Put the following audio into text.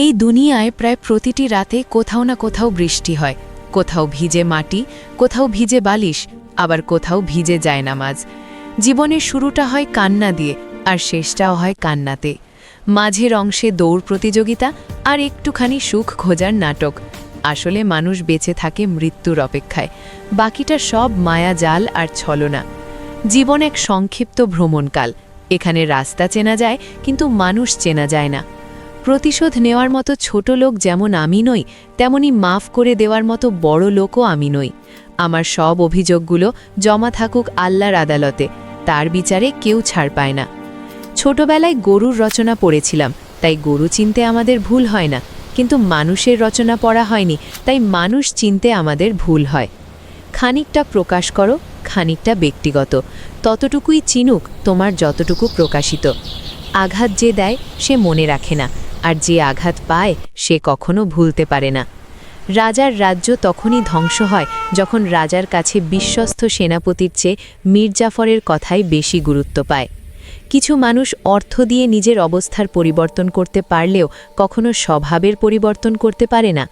এই দুনিয়ায় প্রায় প্রতিটি রাতে কোথাও না কোথাও বৃষ্টি হয়, কোথাও ভিজে মাটি, কোথাও ভিজে বালিশ, আবার কোথাও ভিজে জায়নামাজ। জীবনের শুরুটা হয় কান্না দিয়ে, আর শেষটাও হয় কান্নাতে। মাঝের অংশে দৌড় প্রতিযোগিতা আর একটুখানি সুখ খোঁজার নাটক। আসলে মানুষ বেঁচে থাকে মৃত্যুর অপেক্ষায়, বাকিটা সব মায়াজাল আর ছলনা। জীবন এক সংক্ষিপ্ত ভ্রমণকাল, এখানে রাস্তা চেনা যায় কিন্তু মানুষ চেনা যায় না। প্রতিশোধ নেওয়ার মতো ছোট লোক যেমন আমি নই, তেমনি মাফ করে দেওয়ার মতো বড় লোকও আমি নই। আমার সব অভিযোগগুলো জমা থাকুক আল্লাহর আদালতে, তার বিচারে কেউ ছাড় পায় না। ছোটবেলায় গরুর রচনা পড়েছিলাম, তাই গরু চিনতে আমাদের ভুল হয় না, কিন্তু মানুষের রচনা পড়া হয়নি, তাই মানুষ চিনতে আমাদের ভুল হয়। খানিকটা প্রকাশ করো, খানিকটা ব্যক্তিগত, ততটুকুই চিনুক তোমার যতটুকু প্রকাশিত। আঘাত যে দেয় সে মনে রাখে না, আর যে আঘাত পায় সে কখনো ভুলতে পারে না। রাজার রাজ্য তখনই ধ্বংস হয় যখন রাজার কাছে বিশ্বস্ত সেনাপতির চেয়ে মীর জাফরের কথাই বেশি গুরুত্ব পায়। কিছু মানুষ অর্থ দিয়ে নিজের অবস্থার পরিবর্তন করতে পারলেও কখনো স্বভাবের পরিবর্তন করতে পারে না।